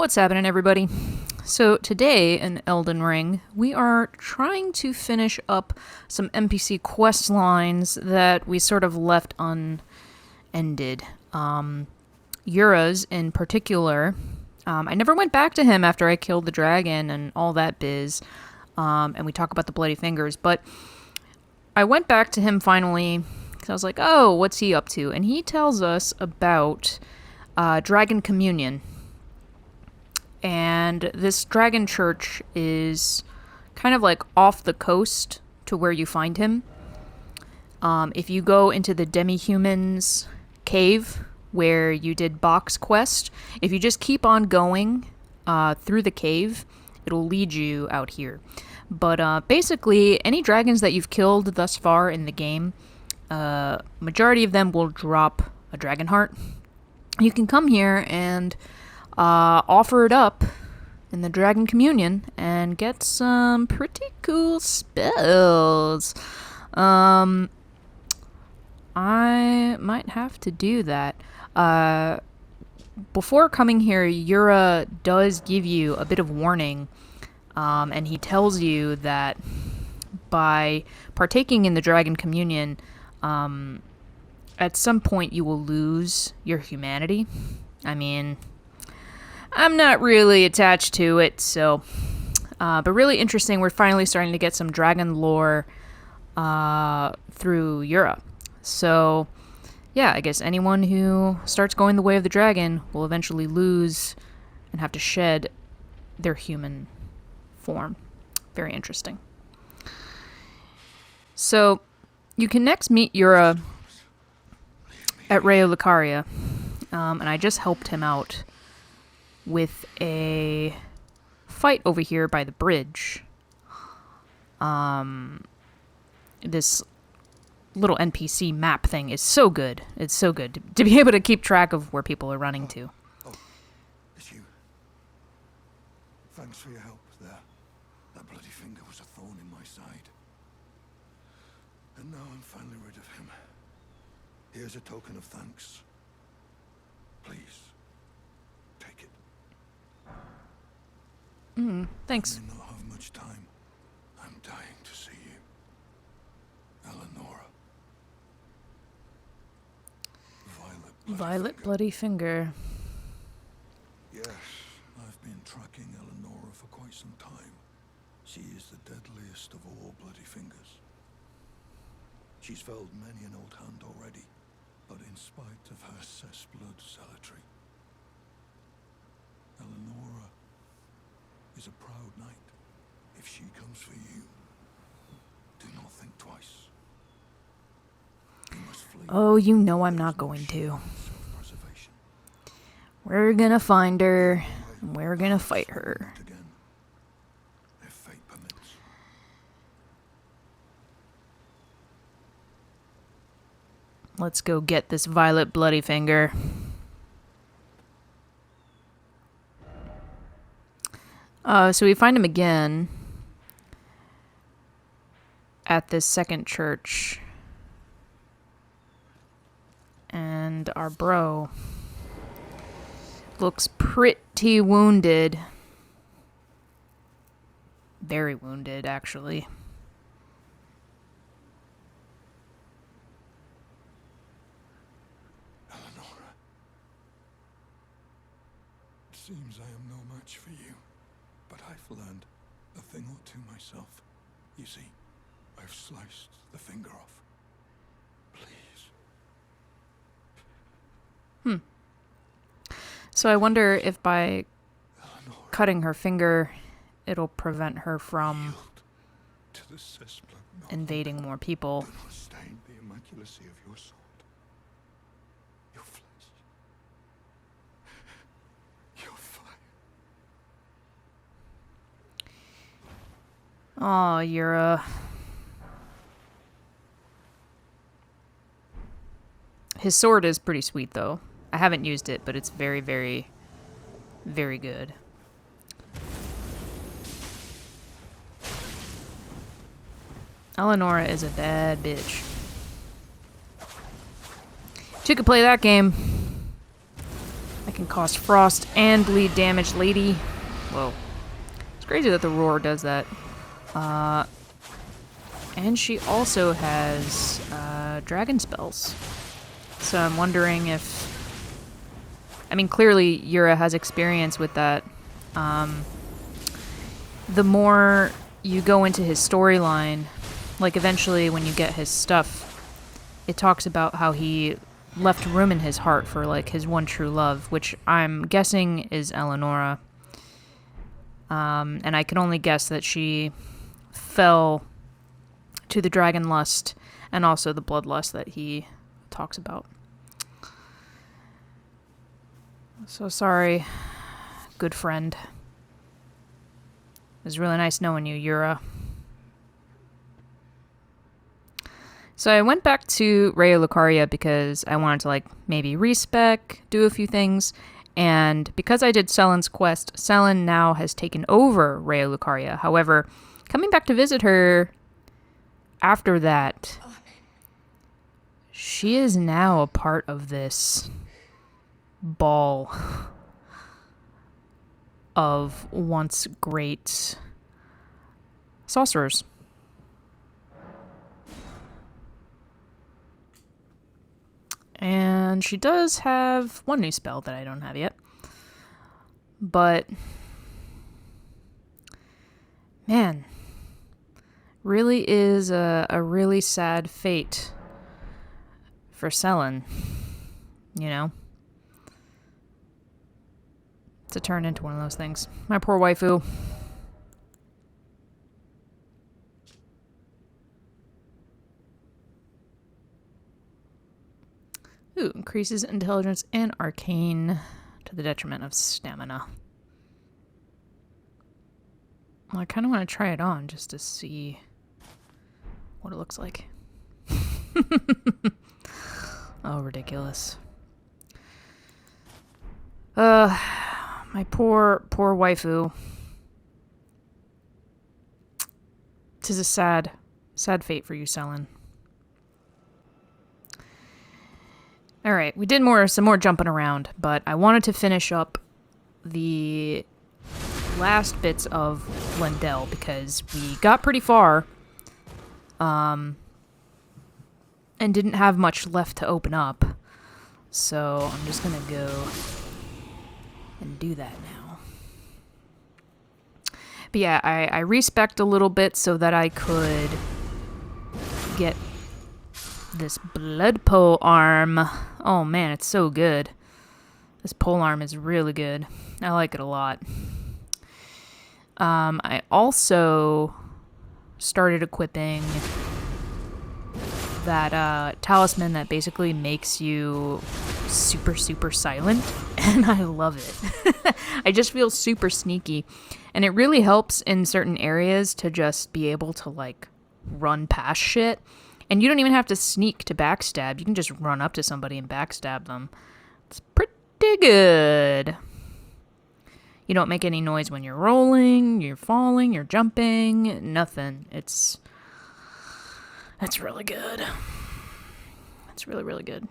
What's happening, everybody? So today in Elden Ring, we are trying to finish up some NPC quest lines that we sort of left unended. Yura's in particular. I never went back to him after I killed the dragon and all that biz, and we talk about the bloody fingers, but I went back to him finally because I was like, oh, what's he up to? And he tells us about Dragon Communion. And this dragon church is kind of like off the coast to where you find him. If you go into the demi-humans cave where you did Bach's quest, if you just keep on going through the cave, it'll lead you out here. But basically, any dragons that you've killed thus far in the game, majority of them will drop a dragon heart. You can come here and offer it up in the Dragon Communion and get some pretty cool spells. I might have to do that. Before coming here, Yura does give you a bit of warning, and he tells you that by partaking in the Dragon Communion, at some point you will lose your humanity. I mean, I'm not really attached to it, so... but really interesting, we're finally starting to get some dragon lore through Yura. So, yeah, I guess anyone who starts going the way of the dragon will eventually lose and have to shed their human form. Very interesting. So, you can next meet Yura at Rayo Lucaria, and I just helped him out with a fight over here by the bridge. This little NPC map thing is so good. It's so good to be able to keep track of where people are running to. Oh, it's you. Thanks for your help there. That bloody finger was a thorn in my side. And now I'm finally rid of him. Here's a token of thanks. Please. Thanks. I may not have much time. I'm dying to see you. Eleonora. Violet bloody finger. Yes, I've been tracking Eleonora for quite some time. She is the deadliest of all bloody fingers. She's felled many an old hand already, but in spite of her cessblood zealotry, Eleonora is a proud knight. If she comes for you, do not think twice. You must flee. Oh, you know I'm not going to. Self-preservation. We're gonna find her, and we're gonna fight her. Again, if fate permits. Let's go get this violet bloody finger. So we find him again at this second church. And our bro looks pretty wounded. Very wounded, actually. Eleonora. It seems I am no match for you. But I've learned a thing or two myself. You see, I've sliced the finger off. Please. So I wonder if by Eleonora, cutting her finger, it'll prevent her from yield to the cesspool. invading more people. Do not stain the immaculacy of your sword. Your flesh. Your fire. Oh, Yura. His sword is pretty sweet, though. I haven't used it, but it's very, very, very good. Eleonora is a bad bitch. She could play that game. I can cause frost and bleed damage, lady. Whoa. It's crazy that the roar does that. And she also has dragon spells. So I'm wondering if... I mean, clearly Yura has experience with that. The more you go into his storyline, like eventually when you get his stuff, it talks about how he left room in his heart for like his one true love, which I'm guessing is Eleonora. And I can only guess that she fell to the dragon lust and also the bloodlust that he talks about. So sorry, good friend. It was really nice knowing you, Yura. So I went back to Raya Lucaria because I wanted to, like, maybe respec, do a few things. And because I did Sellen's quest, Sellen now has taken over Raya Lucaria. However, coming back to visit her after that, she is now a part of this ball of once great sorcerers. And she does have one new spell that I don't have yet. But, man, really is a really sad fate for Sellen, you know? To turn into one of those things. My poor waifu. Ooh, increases intelligence and arcane to the detriment of stamina. Well, I kind of want to try it on just to see what it looks like. Oh, ridiculous. My poor waifu. 'Tis a sad fate for you, Sellen. Alright, we did some more jumping around, but I wanted to finish up the last bits of Lendel because we got pretty far, and didn't have much left to open up. So I'm just gonna go and do that now. But yeah, I respec'd a little bit so that I could get this blood pole arm. Oh man, it's so good. This pole arm is really good. I like it a lot. I also started equipping that talisman that basically makes you super silent, and I love it. I just feel super sneaky, and it really helps in certain areas to just be able to like run past shit, and you don't even have to sneak to backstab. You can just run up to somebody and backstab them. It's pretty good. You don't make any noise when you're rolling, you're falling, you're jumping, nothing. That's really good. It's really, really good.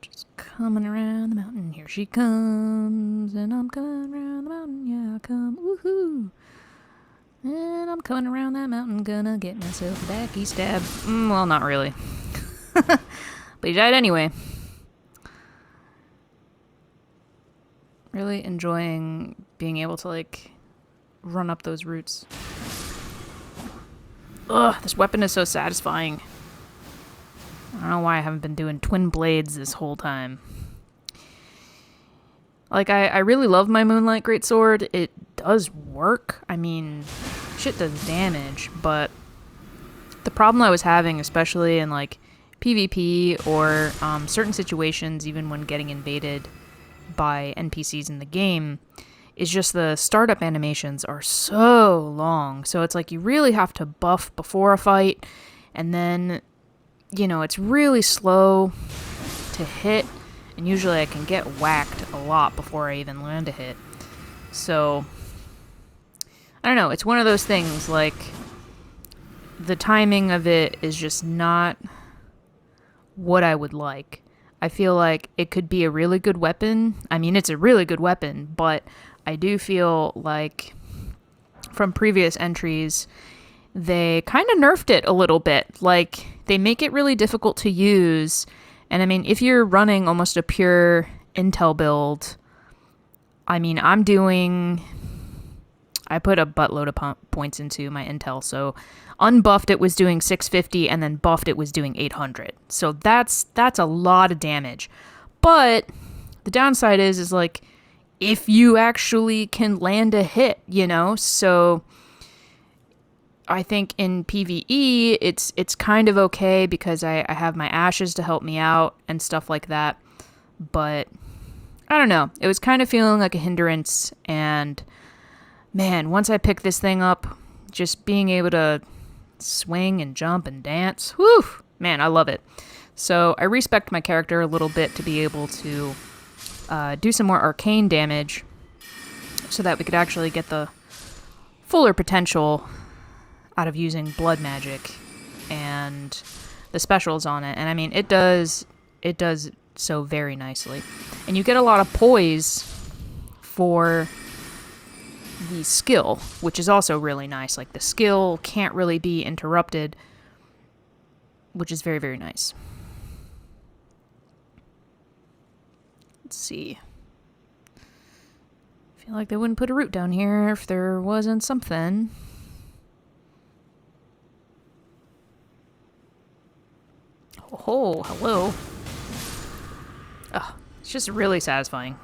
Just coming around the mountain. Here she comes. And I'm coming around the mountain. Yeah, I come. Woohoo. And I'm coming around that mountain. Gonna get myself a backy stab. Well, not really. But he died anyway. Really enjoying being able to, like, run up those routes. Ugh, this weapon is so satisfying. I don't know why I haven't been doing twin blades this whole time. Like, I really love my Moonlight Greatsword. It does work. I mean, shit does damage, but the problem I was having, especially in, like, PvP or certain situations, even when getting invaded by NPCs in the game, is just the startup animations are so long. So it's like you really have to buff before a fight, and then, you know, it's really slow to hit, and usually I can get whacked a lot before I even land a hit. So, I don't know, it's one of those things, like, the timing of it is just not what I would like. I feel like it could be a really good weapon. I mean, it's a really good weapon, but I do feel like from previous entries, they kind of nerfed it a little bit. Like, they make it really difficult to use. And I mean, if you're running almost a pure Intel build, I mean, I put a buttload of points into my Intel. So unbuffed, it was doing 650, and then buffed, it was doing 800. So that's a lot of damage. But the downside is like, if you actually can land a hit, you know? So I think in PvE, it's kind of okay because I have my ashes to help me out and stuff like that. But I don't know. It was kind of feeling like a hindrance. And man, once I picked this thing up, just being able to swing and jump and dance, whew, man, I love it. So I respect my character a little bit to be able to do some more arcane damage so that we could actually get the fuller potential out of using blood magic and the specials on it. And I mean, it does so very nicely. And you get a lot of poise for the skill, which is also really nice. Like, the skill can't really be interrupted, which is very, very nice. Let's see. I feel like they wouldn't put a root down here if there wasn't something. Oh, hello. Oh, it's just really satisfying.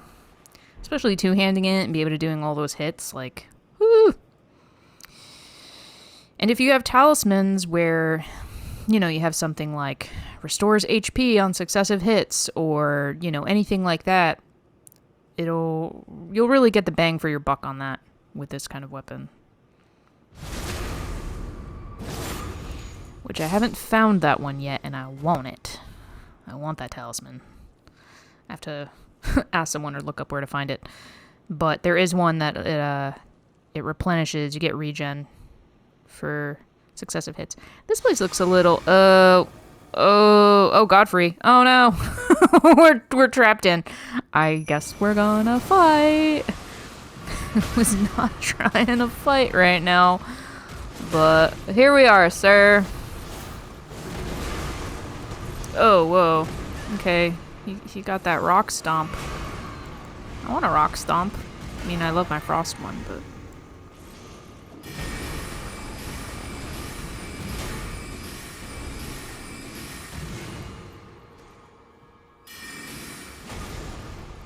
Especially two-handing it and be able to doing all those hits, like, woo! And if you have talismans where, you know, you have something like restores HP on successive hits or, you know, anything like that, you'll really get the bang for your buck on that with this kind of weapon. Which I haven't found that one yet, and I want it. I want that talisman. I have to ask someone or look up where to find it. But there is one that it replenishes. You get regen for successive hits. This place looks a little... Oh, Godfrey. Oh, no. we're trapped in. I guess we're gonna fight. I was not trying to fight right now. But here we are, sir. Oh, whoa. Okay. He got that rock stomp. I want a rock stomp. I mean, I love my frost one, but...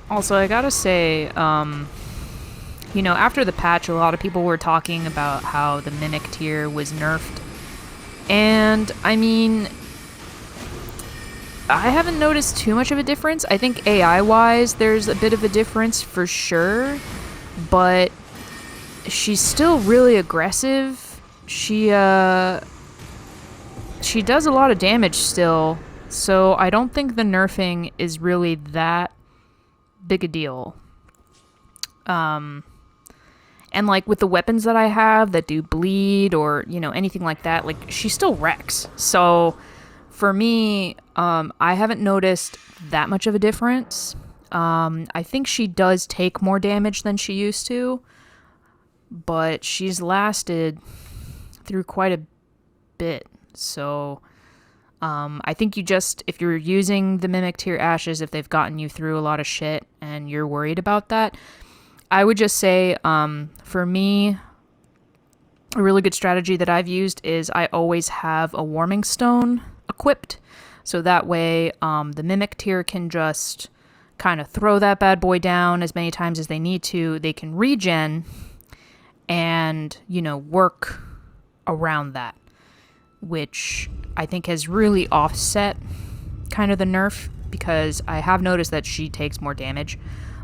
Also, I gotta say, you know, after the patch, a lot of people were talking about how the Mimic tier was nerfed. And, I mean, I haven't noticed too much of a difference. I think AI-wise, there's a bit of a difference for sure. But she's still really aggressive. She does a lot of damage still. So I don't think the nerfing is really that big a deal. And like with the weapons that I have that do bleed or, you know, anything like that, like she still wrecks. So for me, I haven't noticed that much of a difference. I think she does take more damage than she used to, but she's lasted through quite a bit. So I think if you're using the Mimic tier ashes, if they've gotten you through a lot of shit and you're worried about that, I would just say, for me, a really good strategy that I've used is I always have a warming stone equipped. So that way, the Mimic tier can just kind of throw that bad boy down as many times as they need to. They can regen and, you know, work around that, which I think has really offset kind of the nerf, because I have noticed that she takes more damage.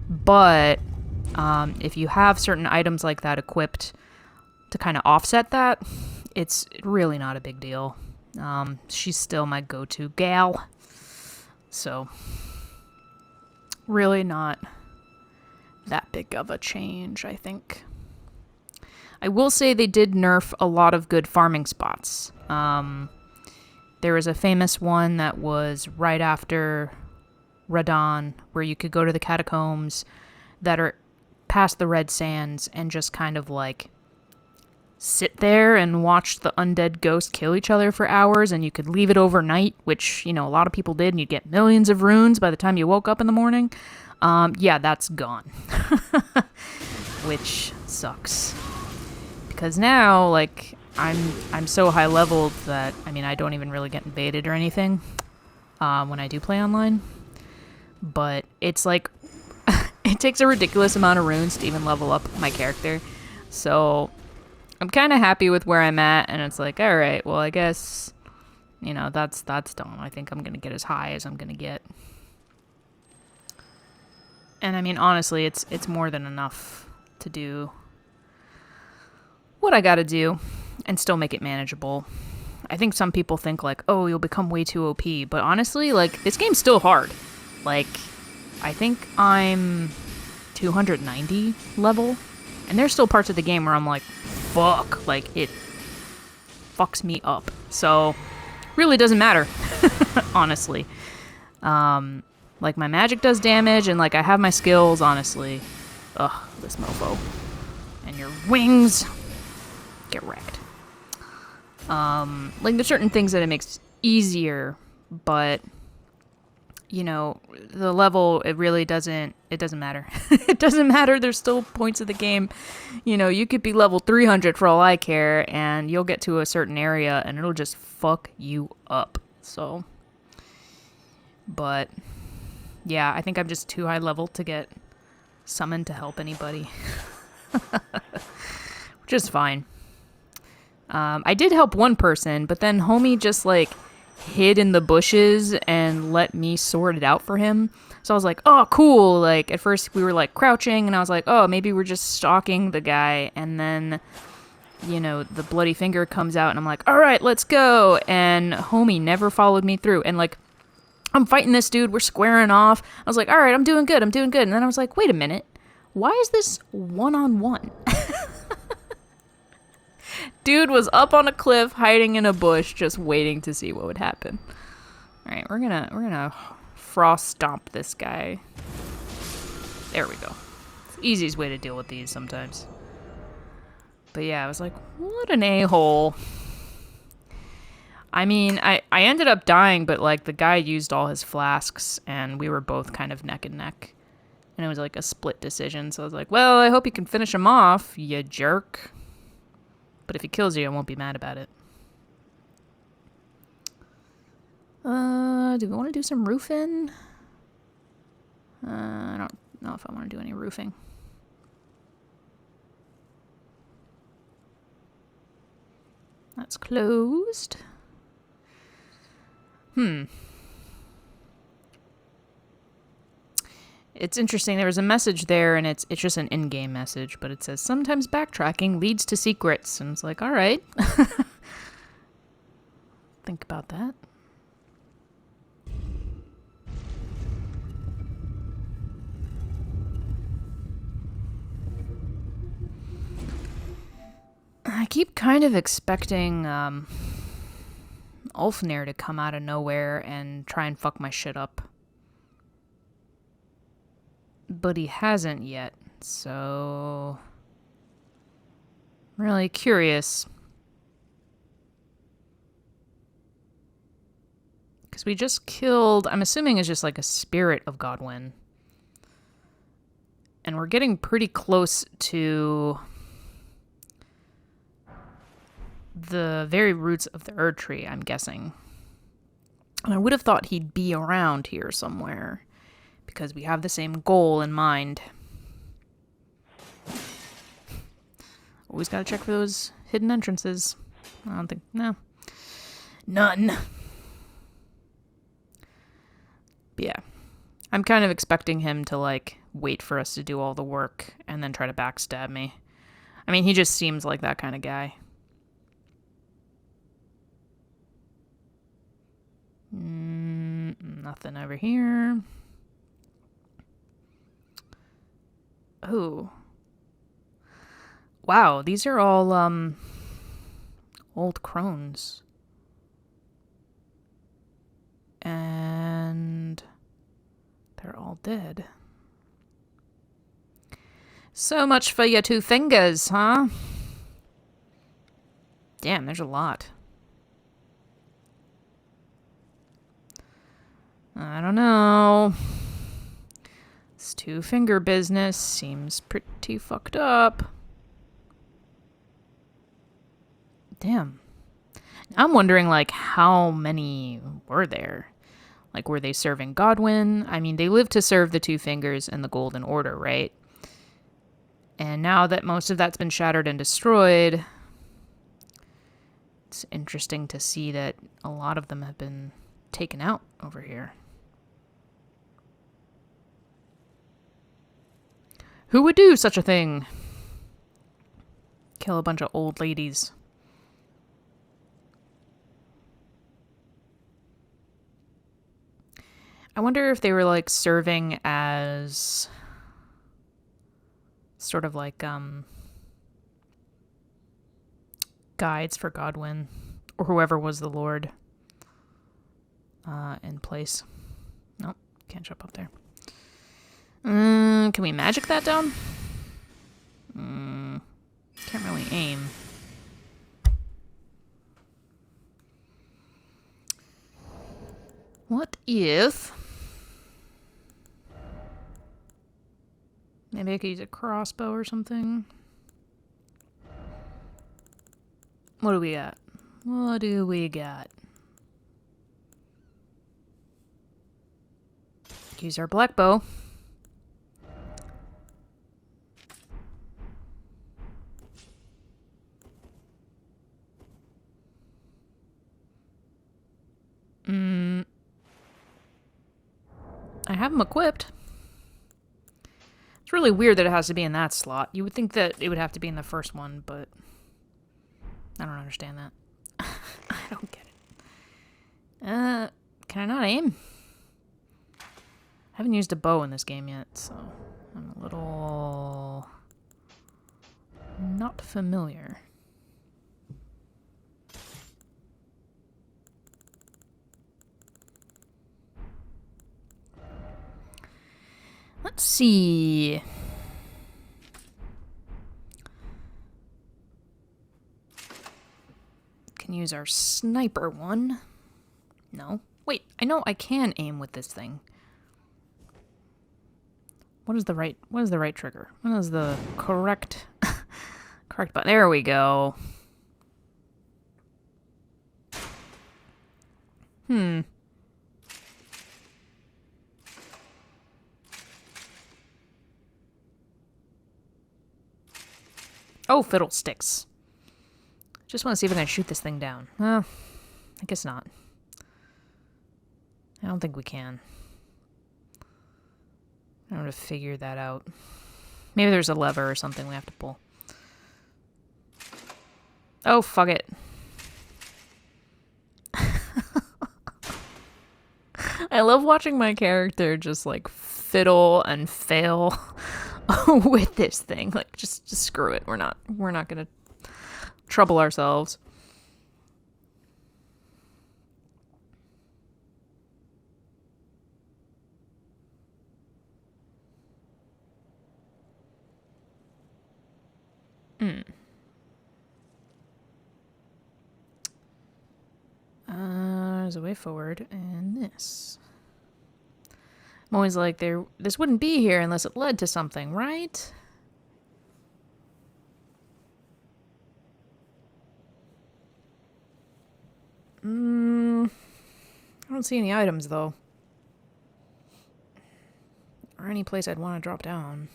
But if you have certain items like that equipped to kind of offset that, it's really not a big deal. She's still my go-to gal. So, really not that big of a change, I think. I will say they did nerf a lot of good farming spots. There was a famous one that was right after Radon, where you could go to the catacombs that are past the Red Sands and just kind of like sit there and watch the undead ghosts kill each other for hours, and you could leave it overnight, which, you know, a lot of people did, and you'd get millions of runes by the time you woke up in the morning. Yeah, that's gone. Which sucks. Because now, like, I'm so high leveled that, I mean, I don't even really get invaded or anything when I do play online. But it's like, it takes a ridiculous amount of runes to even level up my character. So I'm kind of happy with where I'm at, and it's like, all right, well, I guess, you know, that's done. I think I'm going to get as high as I'm going to get. And I mean, honestly, it's more than enough to do what I got to do and still make it manageable. I think some people think like, oh, you'll become way too OP, but honestly, like, this game's still hard. Like, I think I'm 290 level, and there's still parts of the game where I'm like, fuck, like, it fucks me up. So, really doesn't matter, honestly. Like, my magic does damage, and, like, I have my skills, honestly. Ugh, this mofo. And your wings get wrecked. Like, there's certain things that it makes easier, but, you know, the level, it doesn't matter. It doesn't matter. There's still points of the game. You know, you could be level 300 for all I care, and you'll get to a certain area, and it'll just fuck you up. So, but, yeah, I think I'm just too high level to get summoned to help anybody. Which is fine. I did help one person, but then homie just, like, hid in the bushes and let me sort it out for him. So I was like, oh, cool. Like, at first we were, like, crouching, and I was like, oh, maybe we're just stalking the guy. And then, you know, the bloody finger comes out, and I'm like, all right, let's go. And homie never followed me through. And, like, I'm fighting this dude. We're squaring off. I was like, all right, I'm doing good. And then I was like, wait a minute. Why is this one-on-one? Dude was up on a cliff, hiding in a bush, just waiting to see what would happen. All right, we're gonna frost stomp this guy. There we go. It's the easiest way to deal with these sometimes. But yeah, I was like, what an a-hole. I mean, I ended up dying, but, like, the guy used all his flasks, and we were both kind of neck and neck. And it was, like, a split decision, so I was like, well, I hope you can finish him off, you jerk. But if he kills you, I won't be mad about it. Do we want to do some roofing? I don't know if I want to do any roofing. That's closed. It's interesting. There was a message there, and it's just an in-game message, but it says, sometimes backtracking leads to secrets. And it's like, all right. Think about that. I keep kind of expecting Ulfnir to come out of nowhere and try and fuck my shit up. But he hasn't yet, so I'm really curious. Because we just killed, I'm assuming it's just like a spirit of Godwyn. And we're getting pretty close to the very roots of the Erd Tree, I'm guessing. And I would have thought he'd be around here somewhere, because we have the same goal in mind. Always gotta check for those hidden entrances. I don't think, no. None. But yeah. I'm kind of expecting him to, like, wait for us to do all the work and then try to backstab me. I mean, he just seems like that kind of guy. Nothing over here. Oh. Wow, these are all, old crones. And they're all dead. So much for your 2 fingers, huh? Damn, there's a lot. I don't know. This 2-finger business seems pretty fucked up. Damn. I'm wondering, like, how many were there? Like, were they serving Godwin? I mean, they lived to serve the 2 fingers and the Golden Order, right? And now that most of that's been shattered and destroyed, it's interesting to see that a lot of them have been taken out over here. Who would do such a thing? Kill a bunch of old ladies. I wonder if they were, like, serving as sort of like guides for Godwin or whoever was the Lord in place. Nope, can't jump up there. Can we magic that down? Can't really aim. What if... Maybe I could use a crossbow or something. What do we got? What do we got? Use our black bow. I have them equipped. It's really weird that it has to be in that slot. You would think that it would have to be in the first one, but I don't understand that. I don't get it. Can I not aim? I haven't used a bow in this game yet, so I'm a little not familiar. Let's see. Can use our sniper one. No. Wait, I know I can aim with this thing. What is the right trigger? What is the correct button? There we go. Oh, fiddlesticks. Just want to see if I can shoot this thing down. Well, I guess not. I don't think we can. I don't have to figure that out. Maybe there's a lever or something we have to pull. Oh, fuck it. I love watching my character just, like, fiddle and fail with this thing. Like, just screw it. We're not gonna trouble ourselves. There's a way forward, and this. I'm always like, this wouldn't be here unless it led to something, right? I don't see any items, though. Or any place I'd want to drop down.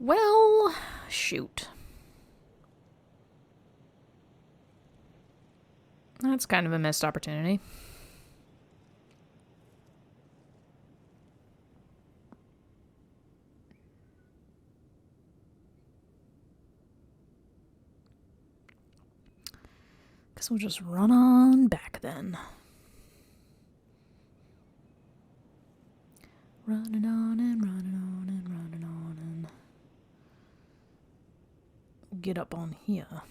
Well, shoot. That's kind of a missed opportunity. Guess we'll just run on back then. Running on and running on and running on and... Get up on here.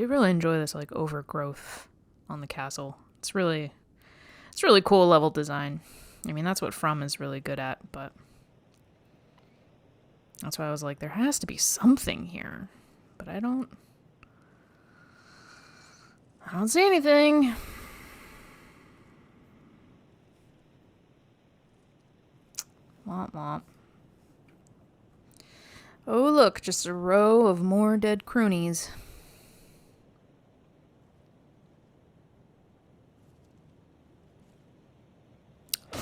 do really enjoy this like overgrowth on the castle. It's really cool level design. I mean, that's what From is really good at, but that's why I was like, there has to be something here. But I don't see anything. Womp womp. Oh, look, just a row of more dead croonies.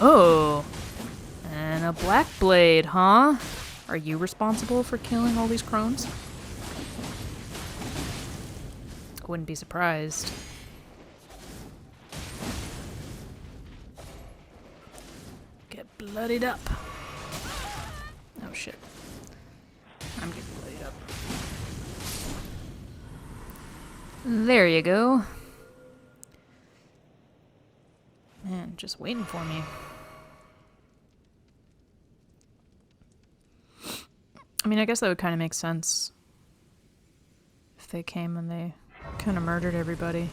Oh, and a black blade, huh? Are you responsible for killing all these crones? I wouldn't be surprised. Get bloodied up. Oh shit. I'm getting bloodied up. There you go. Man, just waiting for me. I mean, I guess that would kind of make sense if they came and they kind of murdered everybody.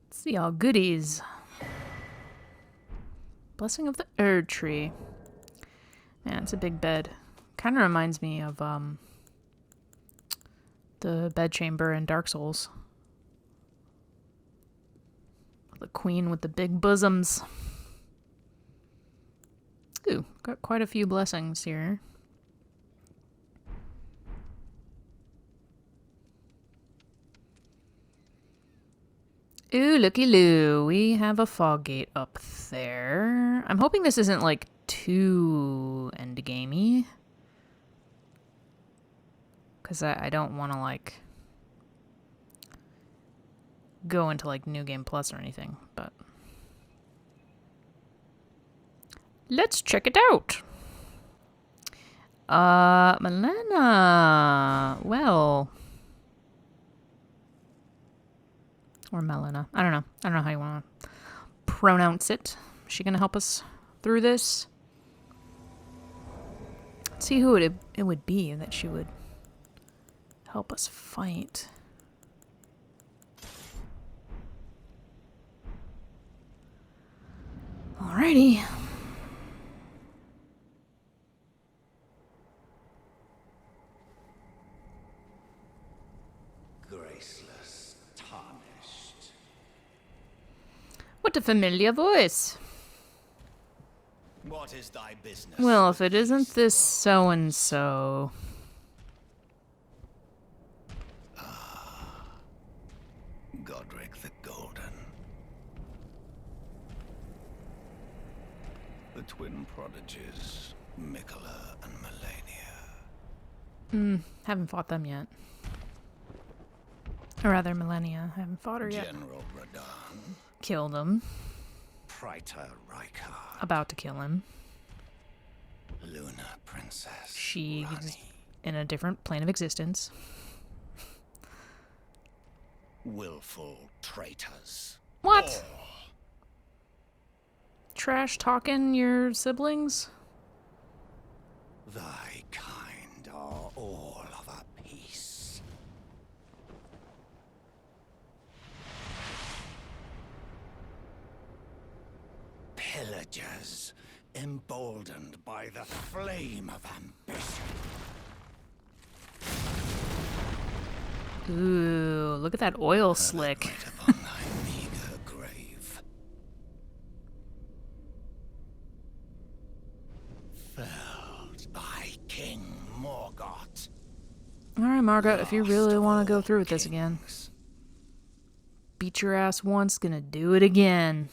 Let's see all goodies. Blessing of the Erd Tree. Man, it's a big bed. Kind of reminds me of the bedchamber in Dark Souls. The queen with the big bosoms. Ooh, got quite a few blessings here. Ooh, looky-loo. We have a fog gate up there. I'm hoping this isn't, like, too endgamey. Because I don't want to, like, go into, like, New Game Plus or anything, but let's check it out. Melena. Well. Or Melena. I don't know. I don't know how you want to pronounce it. Is she going to help us through this? Let's see who it would be that she would help us fight. Alrighty. Graceless, tarnished. What a familiar voice. What is thy business? Well, if it isn't this so-and-so. Godric the Golden. The twin prodigies, Mikola and Melania. Haven't fought them yet. Or rather, Millennia. Haven't fought her yet. General Radahn. Killed him. Praetor Rykard. About to kill him. Luna Princess. She's Rani. in a different plane of existence. Willful traitors. What? All. Trash talking your siblings? Thy kind are all of a piece. Pillagers, emboldened by the flame of ambition. Ooh, look at that oil slick. Perpetrate upon thy meager grave. Felled by King Morgoth. Alright, Margaret, if you really Lost want to go all through with this again. kings. Beat your ass once, gonna do it again.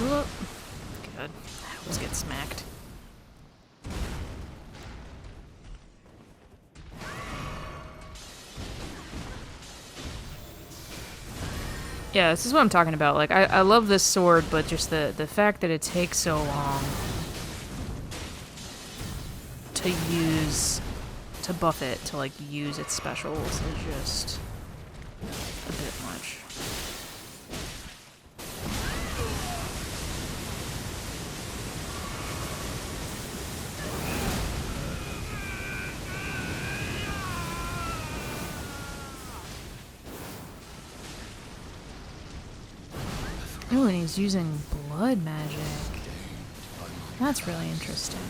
Whoop. Good. I always get smacked. Yeah, this is what I'm talking about. Like, I love this sword, but just the fact that it takes so long to use, to buff it, to, like, use its specials is just a bit much. Oh, and he's using blood magic. That's really interesting.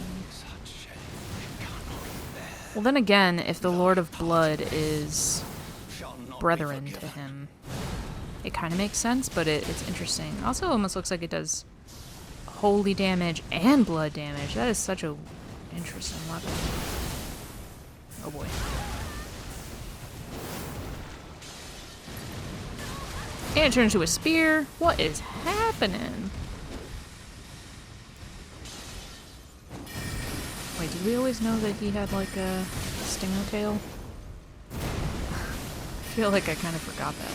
Well, then again, if the Lord of Blood is brethren to him, it kind of makes sense, but it's interesting. Also, almost looks like it does holy damage and blood damage. That is such a interesting weapon. Oh boy. And it turns into a spear. What is happening? Wait, did we always know that he had like a stinger tail? I feel like I kind of forgot that.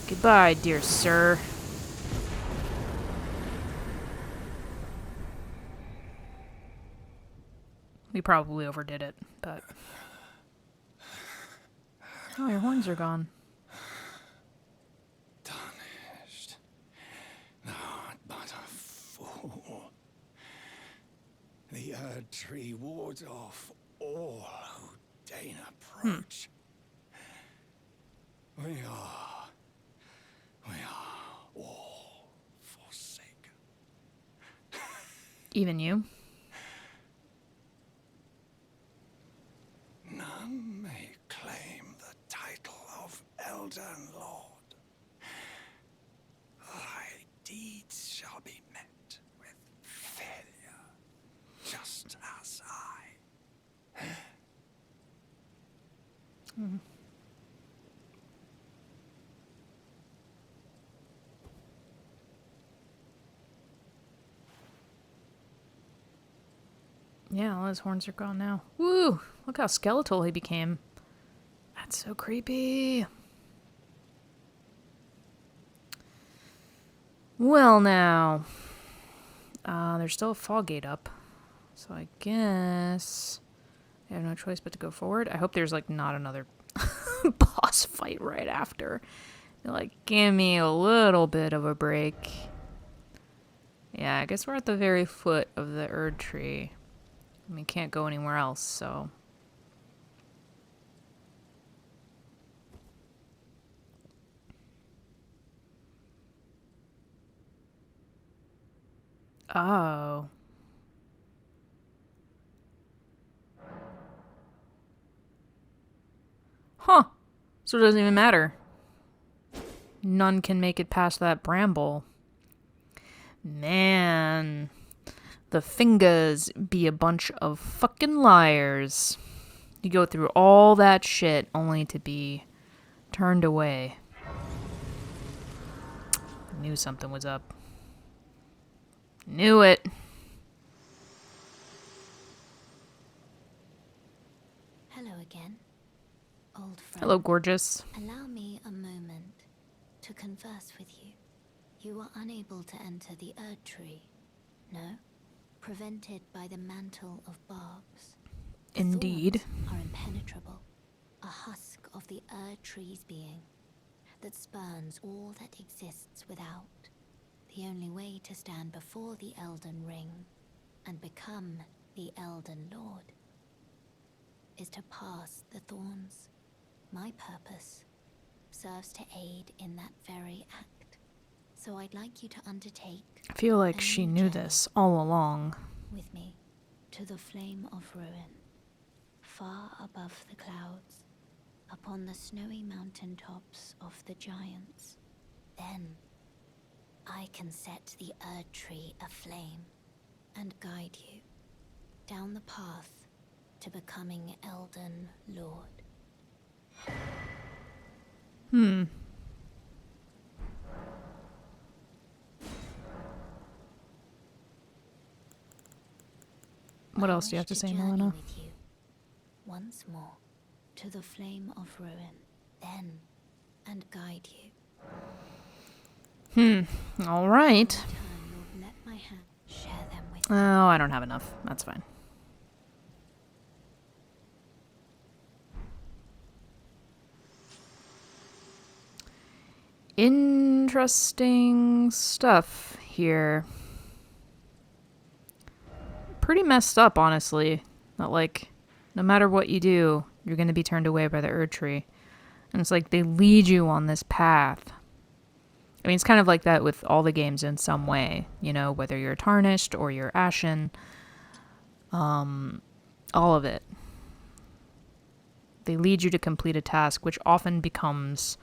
Goodbye, dear sir. We probably overdid it, but... Oh, your horns are gone. Tarnished. Not but a fool. The Erd Tree wards off all who deign approach. We are all forsaken. Even you? None may claim the title of Elden Lord. Thy deeds shall be met with failure, just as I. Yeah, all his horns are gone now. Woo! Look how skeletal he became. That's so creepy. Well, now. There's still a fog gate up. So I guess I have no choice but to go forward. I hope there's, like, not another boss fight right after. Like, give me a little bit of a break. Yeah, I guess we're at the very foot of the Erd Tree. We can't go anywhere else, so... Oh. Huh. So it doesn't even matter. None can make it past that bramble. Man. The fingers be a bunch of fucking liars. You go through all that shit only to be turned away. I knew something was up. Knew it. Hello again, old friend. Hello, gorgeous. Allow me a moment to converse with you. You are unable to enter the Erd Tree, no? Prevented by the mantle of barbs. The Indeed. thorns are impenetrable, a husk of the Erd Tree's being that spurns all that exists without. The only way to stand before the Elden Ring and become the Elden Lord is to pass the thorns. My purpose serves to aid in that very act. So I'd like you to undertake I feel like a she new knew journey this all along. with me to the flame of ruin, far above the clouds, upon the snowy mountain tops of the giants. Then I can set the Erd Tree aflame and guide you down the path to becoming Elden Lord. What I else do you have wish to say, journey Melina? with you once more to the flame of ruin, then and guide you. All right. In turn, you'll let my hand share them with Oh, me. I don't have enough. That's fine. Interesting stuff here. Pretty messed up, honestly. Not like, no matter what you do, you're going to be turned away by the Erd Tree. And it's like they lead you on this path. I mean, it's kind of like that with all the games in some way, you know, whether you're Tarnished or you're Ashen, all of it. They lead you to complete a task, which often becomes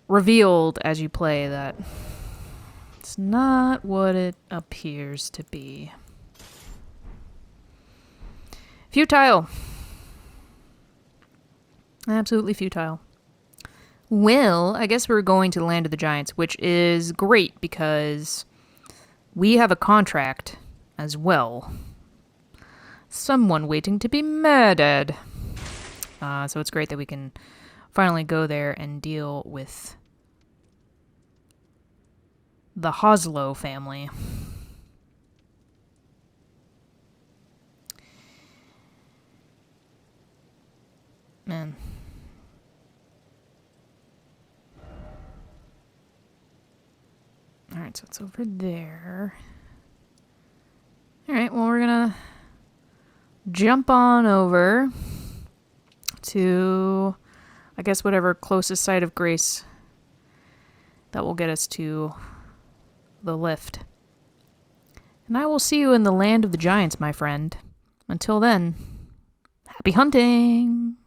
revealed as you play that it's not what it appears to be. Futile. Absolutely futile. Well, I guess we're going to the Land of the Giants, which is great because we have a contract as well. Someone waiting to be murdered. So it's great that we can finally go there and deal with the Hoslow family. Man. Alright, so it's over there. Alright, well, we're gonna jump on over to, I guess, whatever closest site of grace that will get us to the lift. And I will see you in the Land of the Giants, my friend. Until then, happy hunting!